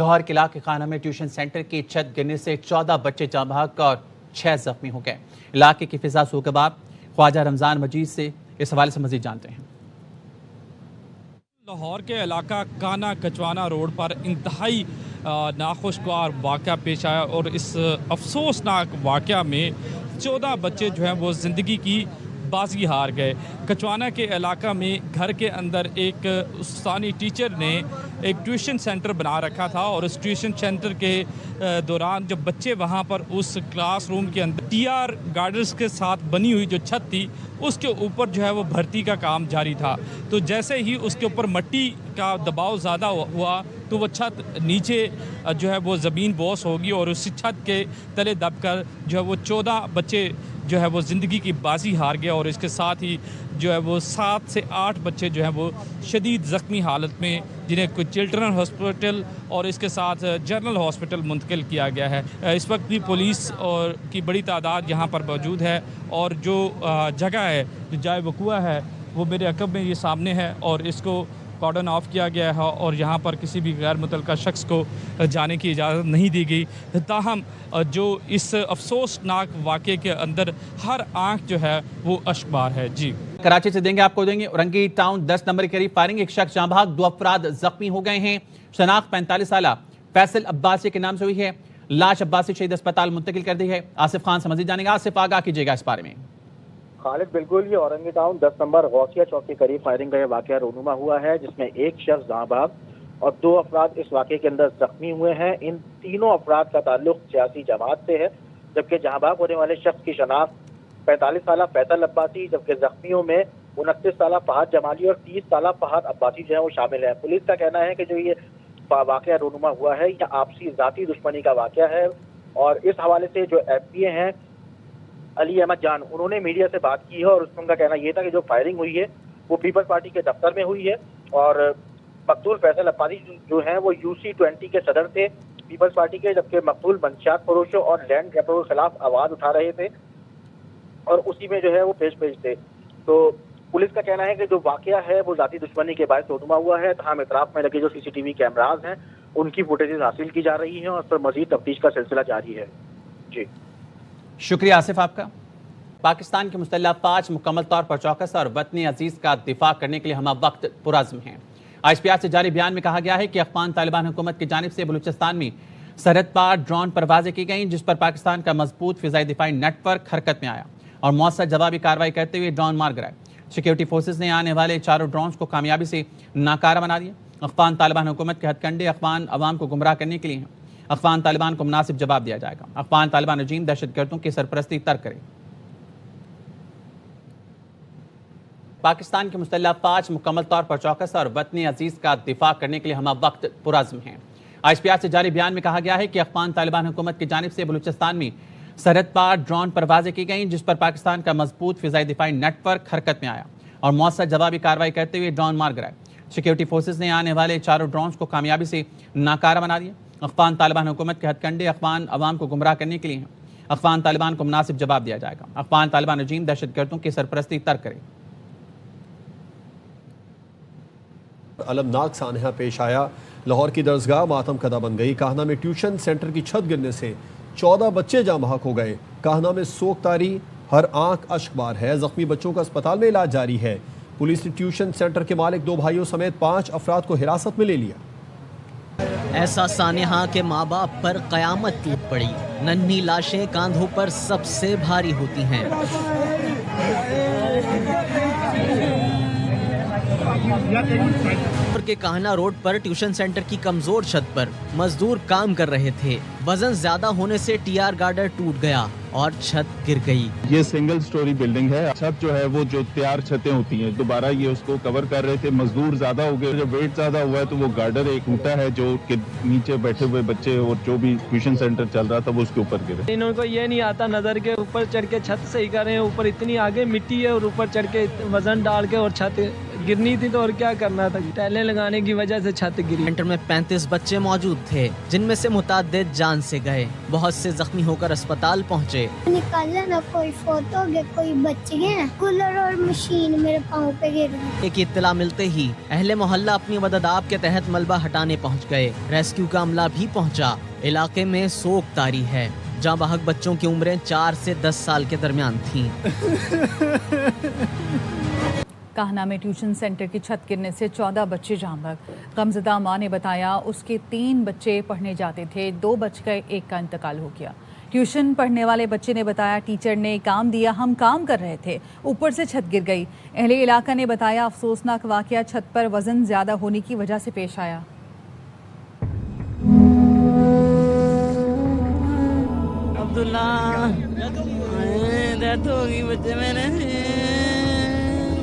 लाहौर के इलाके खाना में ट्यूशन सेंटर की छत गिरने से 14 बच्चे जाँ बहक और 6 जख्मी हो गए। इलाके की फिजा सूकबाब ख्वाजा रमजान मजीद से इस हवाले से मजीद जानते हैं। लाहौर के इलाका काना कचवाना रोड पर इंतहाई नाखुशगवार वाक़या पेश आया और इस अफसोसनाक वाक़या में 14 बच्चे जो हैं वो ज़िंदगी की बाजी हार गए। कचवाना के इलाका में घर के अंदर एक उस्तानी टीचर ने एक ट्यूशन सेंटर बना रखा था और उस ट्यूशन सेंटर के दौरान जब बच्चे वहाँ पर उस क्लासरूम के अंदर टीआर गार्डर्स के साथ बनी हुई जो छत थी उसके ऊपर जो है वो भर्ती का काम जारी था, तो जैसे ही उसके ऊपर मिट्टी का दबाव ज़्यादा हुआ तो वो छत नीचे जो है वो ज़मीन बोस होगी और उसी छत के तले दबकर जो है वो 14 बच्चे जो है वो ज़िंदगी की बाजी हार गया और इसके साथ ही जो है वो 7 से 8 बच्चे जो हैं वो शदीद ज़ख्मी हालत में, जिन्हें कुछ चिल्ड्रन हॉस्पिटल और इसके साथ जनरल हॉस्पिटल मुंतकिल किया गया है। इस वक्त भी पुलिस और की बड़ी तादाद यहाँ पर मौजूद है और जो जगह है, जो जाए वक़ुआ है, वो मेरे अक़ब में ये सामने है और इसको कॉर्डन ऑफ किया गया है और यहाँ पर किसी भी गैर मुतल्लिका शख्स को जाने की इजाज़त नहीं दी गई। ताहम जो इस अफसोसनाक वाक़े के अंदर हर आँख जो है वो अश्कबार है। जी, कराची से आपको देंगे औरंगी टाउन 10 नंबर के करीब फायरिंग, एक शख्स जाँ बहक, 2 अफराद जख्मी हो गए हैं। शनाख्त 45 साल फैसल अब्बासी के नाम से हुई है। लाश अब्बासी शहीद अस्पताल मुंतकिल कर दी है। आसिफ खान से मजीद जानेंगे। आसिफ, आगाह कीजिएगा इस बारे में। खालिद, बिल्कुल, ये औरंगी टाउन 10 नंबर गौसिया चौक के करीब फायरिंग का यह वाक़या रूनुमा हुआ है, जिसमें एक शख्स जाँ बहक और 2 अफराद इस वाक़े के अंदर जख्मी हुए हैं। इन तीनों अफराद का ताल्लुक सियासी जमात से है, जबकि जाँ बहक होने वाले शख्स की शनाख्त 45 साल फैसल अब्बासी, जबकि जख्मियों में 29 साल फहद जमाली और 30 साल फहद अब्बासी जो है वो शामिल है। पुलिस का कहना है कि जो ये वाक़या रूनुमा हुआ है यह आपसी ज़ाती दुश्मनी का वाक़या है और इस हवाले से जो FPA हैं अली अहमद जान, उन्होंने मीडिया से बात की है और उनका कहना यह था कि जो फायरिंग हुई है वो पीपल्स पार्टी के दफ्तर में हुई है और मकतूल फैसल अब्बासी जो हैं वो UC-20 के सदर थे पीपल्स पार्टी के, जबकि मकतूल मंशियात फरोशों और लैंड ग्रैबरों के खिलाफ आवाज़ उठा रहे थे और उसी में जो है वो पेश थे। तो पुलिस का कहना है कि जो वाक़या है वो ज़ाती दुश्मनी के बायस रूनुमा हुआ है। तमाम इतराफ़ में लगे जो CCTV कैमराज हैं उनकी फुटेजेस हासिल की जा रही हैं और उस पर मज़ीद तफ्तीश का सिलसिला जारी है। जी, शुक्रिया आसिफ आपका। पाकिस्तान की मुस्तल्ला फ़ौज मुकम्मल तौर पर चौकस और वतनी अजीज़ का दिफा करने के लिए हम वक्त पुरज़्म हैं। ISPR से जारी बयान में कहा गया है कि अफ़गान तालिबान हुकूमत की जानिब से बलूचिस्तान में सरहद पार ड्रोन परवाज़ें की गईं, जिस पर पाकिस्तान का मजबूत फ़िज़ाई दिफाई नेटवर्क हरकत में आया और मौसर जवाबी कार्रवाई करते हुए ड्रोन मार गिराए। सिक्योरिटी फोर्सेज ने आने वाले 4 ड्रोन्स को कामयाबी से नाकारा बना दिया। अफ़गान तालिबान हुकूमत के हथकंडे अफ़गान अवाम को गुमराह करने के लिए हैं। अफ़गान तालिबान को मुनासिब जवाब दिया जाएगा। अफ़गान तालिबान रजीम दहशतगर्दों की सरपरस्ती तर्क करे। पाकिस्तान की मुस्तल्ला फ़ौज मुकम्मल तौर पर चौकस और वतनी अजीज़ का दिफा करने के लिए हम वक्त पुरज़्म हैं। ISPR से जारी बयान में कहा गया है कि अफ़गान तालिबान हुकूमत की जानिब से बलूचिस्तान में सरहद पार ड्रोन परवाज़ें की गईं, जिस पर पाकिस्तान का मजबूत फ़िज़ाई दिफाई नेटवर्क हरकत में आया और मौसर जवाबी कार्रवाई करते हुए ड्रोन मार गिराए। सिक्योरिटी फोर्सेज ने आने वाले 4 ड्रोन्स को कामयाबी से नाकारा बना दिया। अफ़गान तालिबान हुकूमत के हथकंडे अफ़गान अवाम को गुमराह करने के लिए हैं। अफ़गान तालिबान को मुनासिब जवाब दिया जाएगा। अफ़गान तालिबान रजीम दहशतगर्दों की सरपरस्ती तर्क करे। अलमनाक सानहा पेश आया। लाहौर की दरसगाह मातम कदा बन गई। काहना में ट्यूशन सेंटर की छत गिरने से 14 बच्चे जाँ बहक हो गए। काहना में सोग तारी, हर आंख अश्कबार है। जख्मी बच्चों का अस्पताल में इलाज जारी है। पुलिस ने ट्यूशन सेंटर के मालिक 2 भाइयों समेत 5 अफराद को हिरासत में ले लिया। ऐसा सानेहा के माँ बाप पर कयामत टूट पड़ी। नन्ही लाशें कांधों पर सबसे भारी होती हैं। के काहना रोड पर ट्यूशन सेंटर की कमजोर छत पर मजदूर काम कर रहे थे। वजन ज्यादा होने से टीआर गार्डर टूट गया और छत गिर गई। ये सिंगल स्टोरी बिल्डिंग है। छत जो है वो जो तैयार छतें होती हैं, दोबारा ये उसको कवर कर रहे थे। मजदूर ज्यादा हो गए, जब वेट ज्यादा हुआ है तो वो गार्डर एक टूटा है जो के नीचे बैठे हुए बच्चे और जो भी ट्यूशन सेंटर चल रहा था वो उसके ऊपर गिरे। इनको ये नहीं आता नजर के ऊपर चढ़ के छत सही कर रहे हैं। ऊपर इतनी आगे मिट्टी है और ऊपर चढ़ के वजन डाल के और छत गिरनी थी तो और क्या करना था, टाइलें लगाने की वजह से छत गिरी। सेंटर में 35 बच्चे मौजूद थे, जिनमें से मुताद्दिद जान से गए। बहुत से जख्मी होकर अस्पताल पहुँचे। निकाला ना, कोई फोटो गए, कोई बच गए। कूलर और मशीन मेरे पाँव पे गिर गई। एक इत्तला मिलते ही अहले मोहल्ला अपनी मदद के तहत मलबा हटाने पहुँच गए। रेस्क्यू का अमला भी पहुँचा। इलाके में सोग तारी है। जहाँ बहक बच्चों की उम्रें 4 से 10 साल के दरमियान थीं। काहना में ट्यूशन सेंटर की छत गिरने से 14 बच्चे जान बहक। गमज़दा मां ने बताया उसके 3 बच्चे पढ़ने जाते थे, 2 बच गए, 1 का इंतकाल हो गया। ट्यूशन पढ़ने वाले बच्चे ने बताया टीचर ने काम दिया, हम काम कर रहे थे, ऊपर से छत गिर गई। अहले इलाका ने बताया अफसोसनाक वाक़या छत पर वजन ज़्यादा होने की वजह से पेश आया। अब्दुल्ला डेथ हो गई बच्चे मेरे,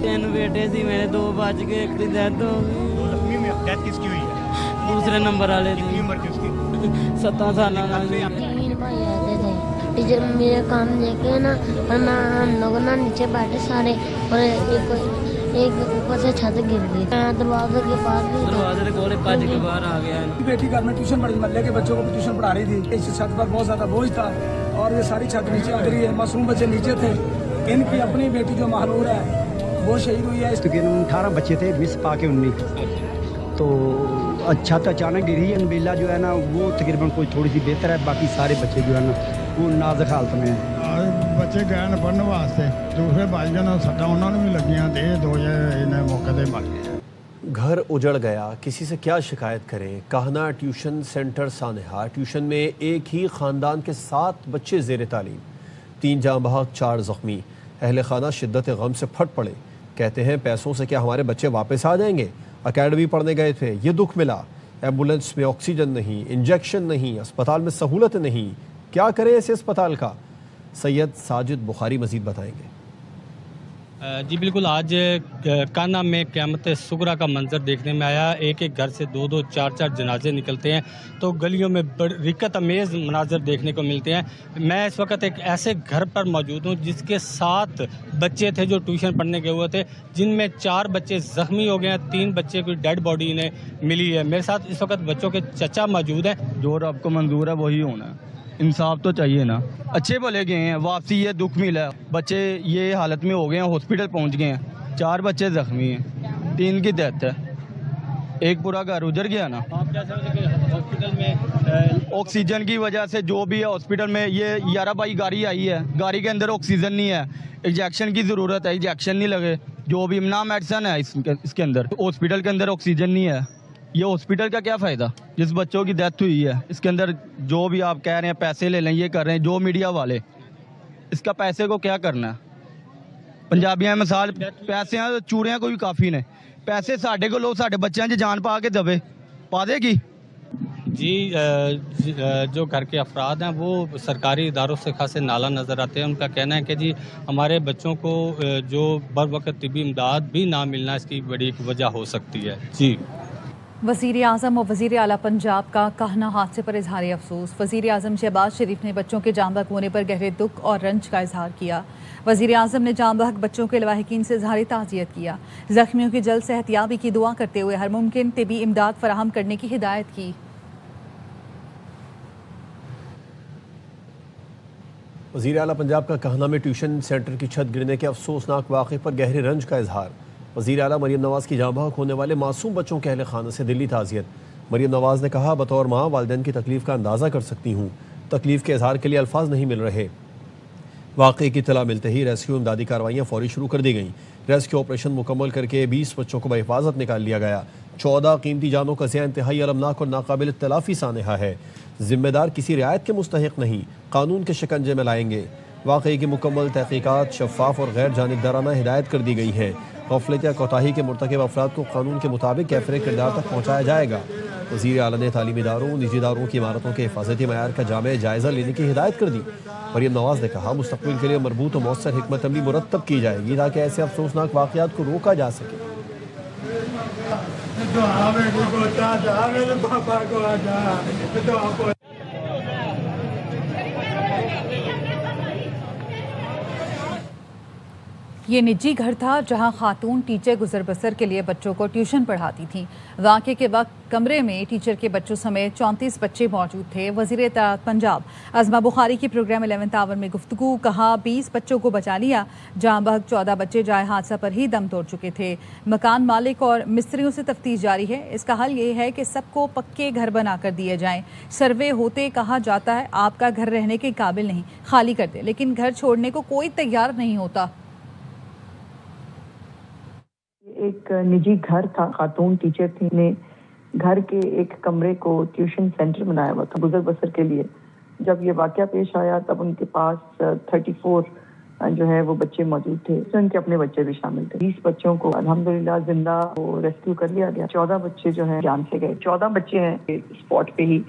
3 बेटे सी मेरे, 2 बच गए, 1 की डेथ हो गई। डेथ किसकी हुई है? दूसरे नंबर वाले थे। कितनी उम्र की उसकी? 17 साल। टीचर मेरे काम लेके ना, और मैं हम लोग ना नीचे बैठे सारे, और एक ऊपर से छत गिर गई। दरवाजे के पास दरवाजे के गोले पाज के बाहर आ गया। बेटी घर में ट्यूशन पढ़ी, मोहल्ले के बच्चों को भी ट्यूशन पढ़ा रही थी। इस छत पर बहुत ज्यादा बोझ था और ये सारी छत नीचे आ रही है। मासूम बच्चे नीचे थे। इनकी अपनी बेटी जो महलूर है वो शहीद हुई है। 18 बच्चे थे, मिस पाके 19, तो अच्छा तो अचानक गिरी है। बेला जो है ना वो तकरीबन कोई थोड़ी सी बेहतर है, बाकी सारे बच्चे जो है ना वो नाजुक हालत में है। बच्चे गए न पढ़ने वास्ते, दूसरे भाईजान सट्टा उन्होंने भी लगियां थे, 2 जने मौके पर मर गए। घर उजड़ गया, किसी से क्या शिकायत करें। काहना ट्यूशन सेंटर सानेहा ट्यूशन में एक ही ख़ानदान के 7 बच्चे ज़ेर तालीम, 3 जाँ बहक, 4 ज़ख्मी। अहले खाना शिद्दत गम से फट पड़े। कहते हैं पैसों से क्या हमारे बच्चे वापस आ जाएंगे? अकेडमी पढ़ने गए थे, ये दुख मिला। एम्बुलेंस में ऑक्सीजन नहीं, इंजेक्शन नहीं, अस्पताल में सहूलत नहीं, क्या करें ऐसे अस्पताल का? सैयद साजिद बुखारी मजीद बताएंगे। जी बिल्कुल, आज कान्हा में क़यामत सुगरा का मंजर देखने में आया। एक एक घर से 2-2, 4-4 जनाजे निकलते हैं, तो गलियों में रिक्कत अमेज़ मनाजर देखने को मिलते हैं। मैं इस वक्त एक ऐसे घर पर मौजूद हूँ जिसके 7 बच्चे थे जो ट्यूशन पढ़ने गए हुए थे, जिनमें 4 बच्चे ज़ख्मी हो गए हैं, 3 बच्चे की डेड बॉडी इन्हें मिली है। मेरे साथ इस वक्त बच्चों के चचा मौजूद हैं। जो आपको मंजूर है वही होना है, इंसाफ तो चाहिए ना। अच्छे भले गए हैं, वापसी ये दुख मिला है। बच्चे ये हालत में हो गए हैं, हॉस्पिटल पहुंच गए हैं, 4 बच्चे जख्मी हैं, 3 की डेथ है, एक पूरा घर उजड़ गया ना। आप क्या समझते हैं हॉस्पिटल में ऑक्सीजन की वजह से जो भी है हॉस्पिटल में, ये 11 बाई गाड़ी आई है, गाड़ी के अंदर ऑक्सीजन नहीं है, इंजेक्शन की ज़रूरत है, इंजेक्शन नहीं लगे, जो भी ना मेडिसन है इसके अंदर, हॉस्पिटल के अंदर ऑक्सीजन नहीं है। ये हॉस्पिटल का क्या फ़ायदा जिस बच्चों की डेथ हुई है? इसके अंदर जो भी आप कह रहे हैं पैसे ले लें, ये कर रहे हैं जो मीडिया वाले, इसका पैसे को क्या करना है? पंजाबियां मिसाल पैसे हैं, चूड़ियां को भी काफ़ी ने, पैसे साढ़े को लो, साढ़े बच्चों की जान पा के दबे पा देगी जी। जो घर के अफराद हैं वो सरकारी इदारों से खासे नाला नज़र आते हैं। उनका कहना है कि जी हमारे बच्चों को जो बर वक्त तिबी इमदाद भी ना मिलना इसकी बड़ी एक वजह हो सकती है। जी। वज़ीर आज़म और वज़ीर आला पंजाब का काहना हादसे पर इजहार अफसोस। वज़ीर आज़म शहबाज शरीफ ने बच्चों के जाँ बहक होने पर गहरे दुख और रंज का इजहार किया। वज़ीर आज़म ने जाँ बहक बच्चों के लवाहिकीन से इजहार ताज़ियत किया। ज़ख्मियों की जल्द सेहतयाबी की दुआ करते हुए हर मुमकिन तिबी इमदाद फराहम करने की हिदायत की। वज़ीर आला पंजाब का काहना में ट्यूशन सेंटर की छत गिरने के अफसोसनाक वाक़े पर गहरे रंज का इजहार। वज़ीर आला मरीम नवाज़ की जाँ बहक होने वाले मासूम बच्चों के अहले खाना से दिली ताज़ियत। मरीम नवाज़ ने कहा, बतौर माँ वालिदैन की तकलीफ़ का अंदाज़ा कर सकती हूँ, तकलीफ़ के इजहार के लिए अल्फाज नहीं मिल रहे। वाक़े की इत्तला मिलते ही रेस्क्यू इमदादी कार्रवाइयाँ फ़ौरी शुरू कर दी गईं। रेस्क्यू ऑपरेशन मुकम्मल करके 20 बच्चों को बहिफाजत निकाल लिया गया। 14 कीमती जानों का ज़िया इंतहाई अलमनाक और नाकाबिल तलाफ़ी सानहा है। ज़िम्मेदार किसी रियायत के मुस्तहिक़ नहीं, कानून के शिकंजे में लाएंगे। वाक़े की मुकम्मल तहक़ीक़ात, शफ़ाफ़ और गैर जानिबदाराना हिदायत कर दी गई हैं। गफलत या कोताही के मुर्तकिब अफराद को कानून के मुताबिक कैफ़रे किरदार तक पहुँचाया जाएगा। वज़ीर आला ने तालीमी इदारों, निजी इदारों की इमारतों के हिफाजती मयार का जामे जायज़ा लेने की हिदायत कर दी। मरीम नवाज़ ने कहा, मुस्तक़बिल के लिए मरबूत और मौसर हिकमत अमली मुरत्तब की जाएगी ताकि ऐसे अफसोसनाक वाक़यात को रोका जा सके। ये निजी घर था जहां खातून टीचर गुजर बसर के लिए बच्चों को ट्यूशन पढ़ाती थीं। वाक़े के वक्त कमरे में टीचर के बच्चों समेत 34 बच्चे मौजूद थे। वज़ीर इत्तलात पंजाब अज़मा बुखारी की प्रोग्राम 11 आवर में गुफ्तगू, कहा 20 बच्चों को बचा लिया। जहां बहक 14 बच्चे जाए हादसा पर ही दम तोड़ चुके थे। मकान मालिक और मिस्त्रियों से तफ्तीश जारी है। इसका हल ये है कि सबको पक्के घर बनाकर दिए जाएं। सर्वे होते कहा जाता है आपका घर रहने के काबिल नहीं, खाली कर दे, लेकिन घर छोड़ने को कोई तैयार नहीं होता। एक निजी घर था, खातून टीचर थी ने घर के एक कमरे को ट्यूशन सेंटर बनाया हुआ था गुजर बसर के लिए। जब ये वाकया पेश आया तब उनके पास 34 जो है वो बच्चे मौजूद थे, तो उनके अपने बच्चे भी शामिल थे। 20 बच्चों को अल्हम्दुलिल्लाह जिंदा वो रेस्क्यू कर लिया गया। 14 बच्चे जो हैं जान से गए। 14 बच्चे हैं स्पॉट पे ही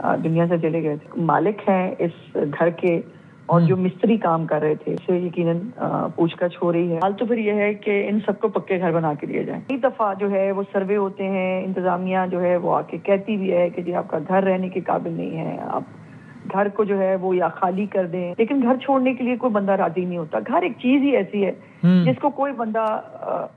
दुनिया से चले गए थे। मालिक हैं इस घर के और जो मिस्त्री काम कर रहे थे से यकीनन पूछताछ हो रही है। हाल तो फिर यह है कि इन सबको पक्के घर बना के दिए जाएं। कई दफा जो है वो सर्वे होते हैं, इंतजामिया जो है वो आके कहती भी है कि जी आपका घर रहने के काबिल नहीं है, आप घर को जो है वो या खाली कर दें, लेकिन घर छोड़ने के लिए कोई बंदा राजी नहीं होता। घर एक चीज ही ऐसी है जिसको कोई बंदा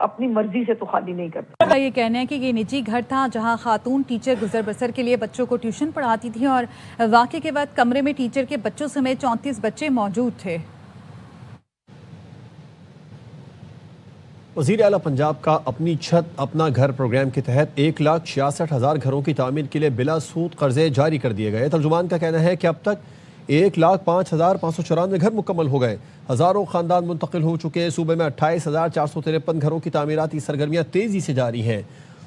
अपनी मर्जी से तो खाली नहीं करता। ये कहना है कि ये निजी घर था जहां खातून टीचर गुजर बसर के लिए बच्चों को ट्यूशन पढ़ाती थी और वाक़े के बाद कमरे में टीचर के बच्चों समेत 34 बच्चे मौजूद थे। वज़ीर आला पंजाब का अपनी छत अपना घर प्रोग्राम के तहत 1,66,000 घरों की तामीर के लिए बिला सूद कर्जे जारी कर दिए गए। तर्जुमान का कहना है कि अब तक 1,05,594 घर मुकम्मल हो गए। हज़ारों ख़ानदान मुंतकिल हो चुके। सूबे में 28,453 घरों की तामीराती सरगर्मियाँ तेज़ी से जारी हैं।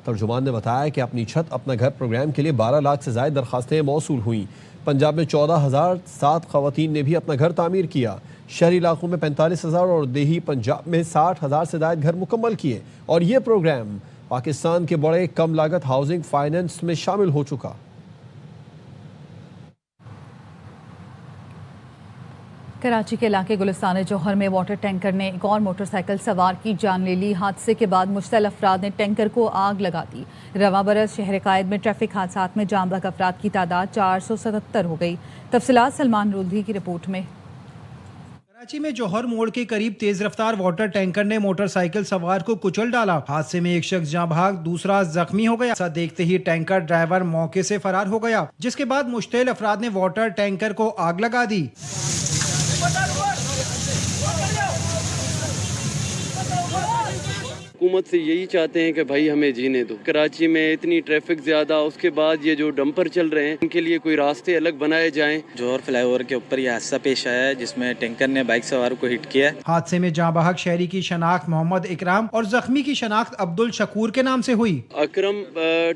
तर्जुमान ने बताया कि अपनी छत अपना घर प्रोग्राम के लिए 12 लाख से ज़ायद दरख्वास्तें मौसूल हुई। पंजाब में 14,007 ख़वातीन ने भी अपना घर तामीर किया। शहरी इलाकों में 45,000 और देही पंजाब में 60,000 से ज़ायद घर मुकम्मल किए और ये प्रोग्राम पाकिस्तान के बड़े कम लागत हाउसिंग फाइनेंस में शामिल हो चुका। कराची के इलाके गुलिस्तान जौहर में वाटर टैंकर ने एक और मोटरसाइकिल सवार की जान ले ली। हादसे के बाद मुश्तल अफराद ने टैंकर को आग लगा दी। रवा बरस शहर कायद में ट्रैफिक हादसात में जाम बहक अफराद की तादाद 477 हो गई। तफसीलात सलमान रुल्दी की रिपोर्ट में। कराची में जौहर मोड़ के करीब तेज रफ्तार वाटर टैंकर ने मोटरसाइकिल सवार को कुचल डाला। हादसे में एक शख्स जाँ भाग, दूसरा जख्मी हो गया। ऐसा देखते ही टैंकर ड्राइवर मौके से फरार हो गया, जिसके बाद मुश्तइल अफराद ने वाटर टैंकर को आग लगा दी। हुकूमत से यही चाहते हैं कि भाई हमें जीने दो। कराची में इतनी ट्रैफिक ज्यादा, उसके बाद ये जो डंपर चल रहे हैं इनके लिए कोई रास्ते अलग बनाए जाएं। जौहर फ्लाईओवर के ऊपर यह हादसा पेश आया है जिसमें टैंकर ने बाइक सवार को हिट किया। हादसे में जाँ बहक शहरी की शनाख्त मोहम्मद इकराम और जख्मी की शनाख्त अब्दुल शकूर के नाम से हुई। अकरम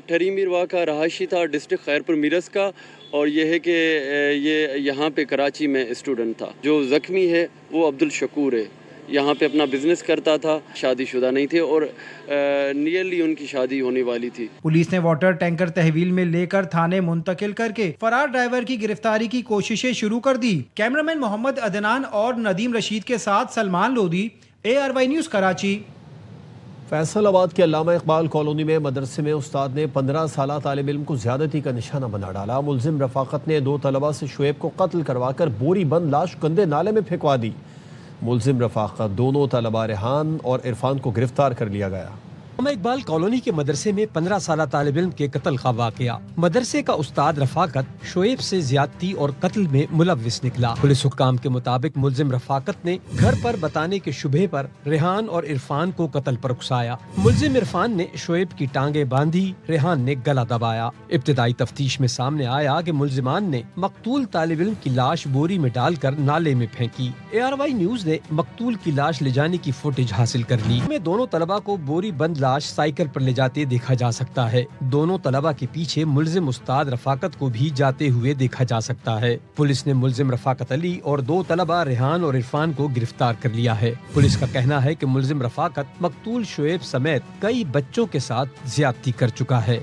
ठरी मीरवा का रहायशी था, डिस्ट्रिक्ट खैरपुर मीरस का, और यह है कि ये यहाँ पे कराची में स्टूडेंट था। जो जख्मी है वो अब्दुल शकूर है, यहाँ पे अपना बिजनेस करता था, शादीशुदा नहीं थे और नियरली उनकी शादी होने वाली थी। पुलिस ने वाटर टैंकर तहवील में लेकर थाने मुंतकिल करके फरार ड्राइवर की गिरफ्तारी की कोशिशें शुरू कर दी। कैमरामैन मोहम्मद अदनान और नदीम रशीद के साथ सलमान लोधी, ARY न्यूज़ कराची। फैसलाबाद के अल्लामा इकबाल कॉलोनी में मदरसे में उस्ताद ने 15 साला तालिब इल्म को ज्यादती का निशाना बना डाला। मुलजिम रफाकत ने 2 तलबा से शुएब को कत्ल करवाकर बोरी बंद लाश गंदे नाले में फेंकवा दी। मुलजिम रफाकत, दोनों तलबा रेहान और इरफान को गिरफ्तार कर लिया गया। इकबाल कॉलोनी के मदरसे में 15 साला तालिब इल्म के कत्ल का वाकया। मदरसे का उस्ताद रफाकत शुएब से ज्यादती और कत्ल में मुलव्विस निकला। पुलिस हुक्काम के मुताबिक मुलजिम रफाकत ने घर पर बताने के शुबे पर रेहान और इरफान को कत्ल पर उकसाया। मुलजिम इरफान ने शुएब की टांगे बांधी, रेहान ने गला दबाया। इब्तिदाई तफ्तीश में सामने आया कि मुलजिमान ने मकतूल तालिब इल्म की लाश बोरी में डालकर नाले में फेंकी। ARY न्यूज़ ने मकतूल की लाश ले जाने की फुटेज हासिल कर ली। में दोनों तलबा को बोरी बंद लाश साइकिल पर ले जाते देखा जा सकता है। दोनों तलबा के पीछे मुलजिम उस्ताद रफाकत को भी जाते हुए देखा जा सकता है। पुलिस ने मुलजिम रफाकत अली और 2 तलबा रेहान और इरफान को गिरफ्तार कर लिया है। पुलिस का कहना है कि मुलजिम रफाकत मकतूल शुएब समेत कई बच्चों के साथ ज्यादती कर चुका है।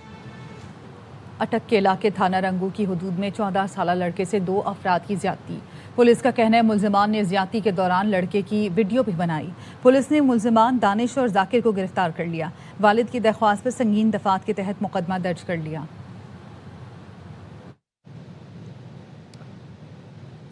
अटक के इलाके थाना रंगू की हुदूद में 14 साला लड़के से 2 अफराद की ज्यादती। पुलिस का कहना है मुलजिमान ने ज्यादती के दौरान लड़के की वीडियो भी बनाई। पुलिस ने मुलजिमान दानिश और जाकिर को गिरफ्तार कर लिया। वालिद की दरख्वास्त पर संगीन दफात के तहत मुकदमा दर्ज कर लिया।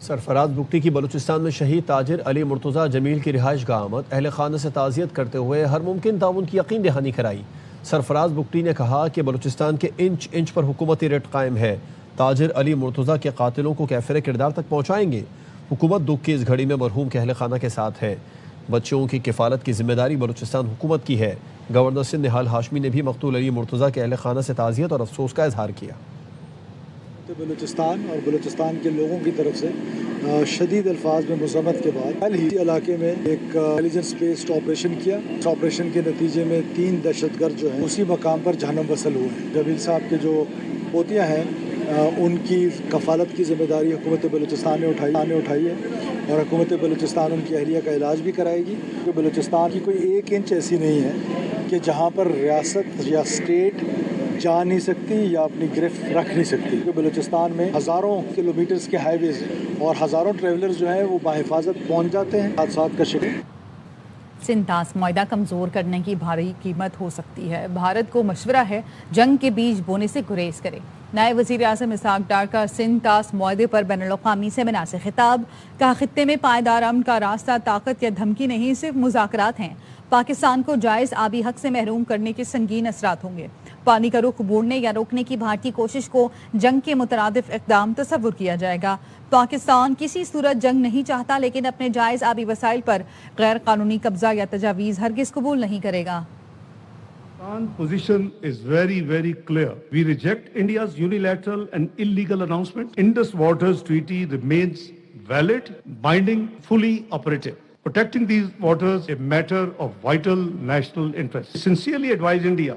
सरफराज बुगटी की बलूचिस्तान में शहीद ताजिर अली मुर्तज़ा जमील की रिहाइश गाह आमद। अहल खाना से ताज़ियत करते हुए हर मुमकिन ताउन की यकीन दहानी कराई। सरफराज बुगटी ने कहा कि बलूचिस्तान के इंच इंच पर हुकूमती रेट कायम है। ताजिर अली मुर्तज़ा के कातिलों को कैफिर किरदार तक पहुँचाएंगे। हुकूमत दुख की इस घड़ी में मरहूम के अहल खाना के साथ है। बच्चों की किफ़ालत की जिम्मेदारी बलूचिस्तान हुकूमत की है। गवर्नर सिंध निहाल हाशमी ने भी मकतूल अली मुर्तज़ा के अहल खाना से ताज़ियत और अफसोस का इजहार किया। बलूचिस्तान और बलूचिस्तान के लोगों की तरफ से शदीद अल्फाज में मुज़म्मत के बाद कल ही इलाके में एक इंटेलिजेंस बेस्ड ऑपरेशन किया। इस ऑपरेशन के नतीजे में 3 दहशतगर्द जो हैं उसी मकाम पर जहन्नम वसल हुए हैं। जमील साहब के जो पोतियाँ हैं उनकी कफ़ालत की जिम्मेदारी हुकूमत बलूचिस्तान ने उठाई है और हुकूमत बलूचिस्तान उनकी अहलिया का इलाज भी कराएगी। तो बलूचिस्तान की कोई 1 इंच ऐसी नहीं है कि जहाँ पर रियासत या स्टेट जा नहीं सकती या अपनी गिरफ्त रख नहीं सकती। क्योंकि बलूचिस्तान में हज़ारों किलोमीटर्स के हाईवेज और हज़ारों ट्रेवलर्स जो हैं वो बाहिफाजत पहुँच जाते हैं। हादसात का शिकार सिंतास मुआहदा कमज़ोर करने की भारी कीमत हो सकती है। भारत को मशवरा है जंग के बीज बोने से गुरेज करे। नायब वज़ीर आज़म इसहाक डार का सिंतास मुआहदे पर बैनुल-अक़वामी सेमिनार से खिताब। कहा खित्ते में पायदार अमन का रास्ता ताकत या धमकी नहीं सिर्फ मुज़ाकरात हैं। पाकिस्तान को जायज़ आबी हक से महरूम करने के संगीन असरात होंगे। पानी का रुख मोड़ने या रोकने की भारतीय कोशिश को जंग के मुतरादिफ इक़दाम तस्वुर किया जाएगा। पाकिस्तान किसी सूरत जंग नहीं चाहता लेकिन अपने जायज़ आबी वसाइल पर गैर कानूनी कब्जा या तजावीज़ हरगिज़ कबूल नहीं करेगा। Pakistan's position is very clear. We reject India's unilateral and illegal announcement. Indus Waters Treaty remains valid, binding, fully operative. Protecting these waters is a matter of vital national interest. We sincerely advise India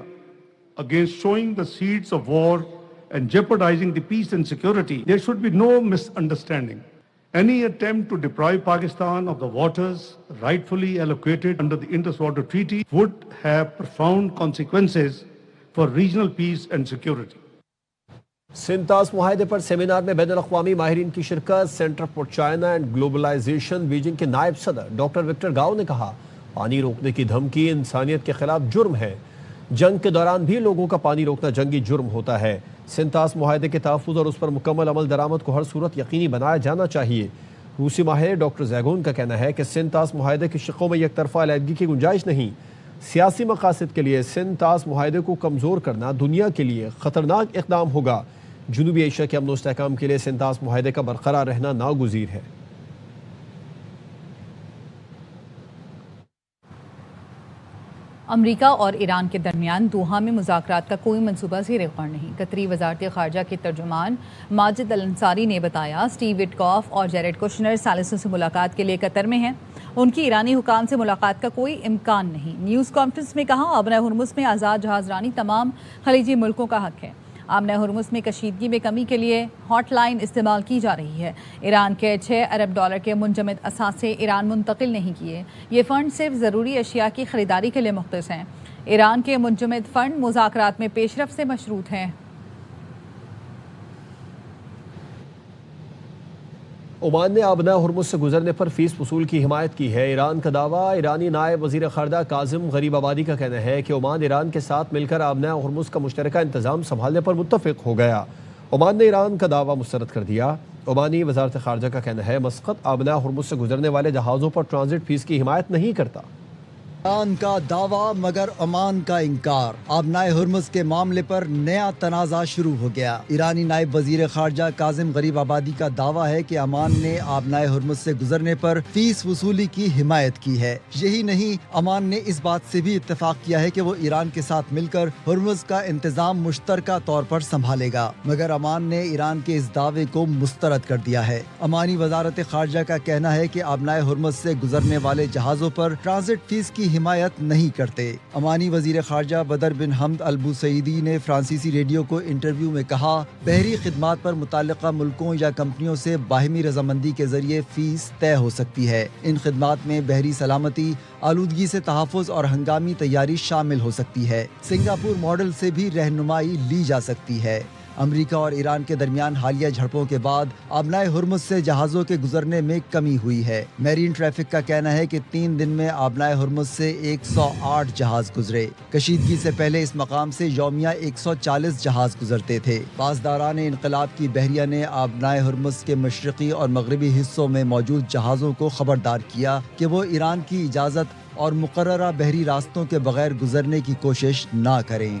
against sowing the seeds of war and jeopardizing the peace and security. There should be no misunderstanding. Any attempt to deprive Pakistan of the waters rightfully allocated under the Indus Water Treaty would have profound consequences for regional peace and security. सिंतास मुआहदे पर seminar में बैनुल-अक़वामी माहिरीन की शिरकत। Centre for China and Globalization Beijing के नायब सदर doctor Victor गाओ ने कहा पानी रोकने की धमकी इंसानियत के खिलाफ जुर्म है। जंग के दौरान भी लोगों का पानी रोकना जंगी जुर्म होता है। सिंतास मुआहदे के तहफ़्फ़ुज़ और उस पर मुकम्मल अमल दरामद को हर सूरत यकीनी बनाया जाना चाहिए। रूसी माहिर डॉक्टर जैगोन का कहना है कि सिंतास मुआहदे के शिक़ों में एक तरफ़ा अलहदगी की गुंजाइश नहीं। सियासी मकासद के लिए सिंतास मुआहदे को कमज़ोर करना दुनिया के लिए ख़तरनाक इक़दाम होगा। जनूबी एशिया के अमन व इस्तेहकाम के लिए सिंतास मुआहदे का बरकरार रहना नागुज़ीर है। अमरीका और ईरान के दरमियान दोहा में मुज़ाकरात का कोई मंसूबा ज़ेर-ए-ग़ौर नहीं। कतरी वज़ारत ख़ारजा के तर्जुमान माजिद अल अंसारी ने बताया स्टीव विटकॉफ और जेरेड कुशनर सालिसों से मुलाकात के लिए कतर में हैं। उनकी ईरानी हुकाम से मुलाकात का कोई इम्कान नहीं। न्यूज़ कॉन्फ्रेंस में कहा आबना हुर्मुज़ में आज़ाद जहाज़रानी तमाम खलीजी मुल्कों का हक है। आमना हुर्मुज़ में कशीदगी में कमी के लिए हॉटलाइन इस्तेमाल की जा रही है। ईरान के $6 अरब के मुंजमद असासे ईरान मुंतकिल नहीं किए। ये फ़ंड सिर्फ ज़रूरी अशिया की ख़रीदारी के लिए मुख्तस हैं। ईरान के मुंजमद फ़ंड मुज़ाकरात में पेशरफ से मशरूत हैं। ओमान ने आबना हुर्मुज़ से गुजरने पर फीस वसूल की हिमायत की है। ईरान का दावा। ईरानी नायब वज़ीर ख़ारजा काज़िम गरीब आबादी का कहना है कि ओमान ईरान के साथ मिलकर आबना हुर्मुज़ का मुश्तरका इंतज़ाम संभालने पर मुत्तफ़िक हो गया। ओमान ने ईरान का दावा मुस्तरद कर दिया। ओमानी वज़ारत ख़ारजा का कहना है मस्कत आबना हुर्मुज़ से गुजरने वाले जहाज़ों पर ट्रांजिट फ़ीस की हिमायत नहीं करता। ईरान का दावा मगर ओमान का इनकार। आबनाए हुर्मुज़ के मामले पर नया तनाज़ा शुरू हो गया। ईरानी नायब वज़ीर ख़ारजा काज़िम गरीब आबादी का दावा है कि ओमान ने आबनाए हुर्मुज़ से गुजरने पर फीस वसूली की हिमायत की है। यही नहीं, ओमान ने इस बात से भी इत्तेफाक किया है कि वो ईरान के साथ मिलकर हुर्मुज़ का इंतज़ाम मुश्तरका तौर पर संभालेगा। मगर ओमान ने ईरान के इस दावे को मुस्तरद कर दिया है। ओमानी वज़ारत ख़ारजा का कहना है कि आबनाए हुर्मुज़ से गुजरने वाले जहाज़ों पर ट्रांजिट फीस की हिमायत नहीं करते। ओमानी वज़ीर ख़ारजा बदर बिन हमद अल बुसईदी ने फ्रांसीसी रेडियो को इंटरव्यू में कहा बहरी खिदमात पर मुताल्लिक़ा मुल्कों या कंपनियों से बाहिमी रजामंदी के जरिए फीस तय हो सकती है। इन खिदमात में बहरी सलामती, आलूदगी से तहफ़्फ़ुज़ और हंगामी तैयारी शामिल हो सकती है। सिंगापुर मॉडल से भी रहनुमाई ली जा सकती है। अमेरिका और ईरान के दरमियान हालिया झड़पों के बाद आबनाए हुर्मुज से जहाजों के गुजरने में कमी हुई है। मैरीन ट्रैफिक का कहना है कि 3 दिन में आबनाए हुर्मुज से 108 जहाज गुजरे। कशीदगी से पहले इस मकाम से यौमिया 140 जहाज गुजरते थे। पासदारान इनकलाब की बहरिया ने आबनाए हुर्मुज के मशरकी और मगरबी हिस्सों में मौजूद जहाज़ों को खबरदार किया कि वो ईरान की इजाज़त और मुकर्ररा बहरी रास्तों के बगैर गुजरने की कोशिश ना करें।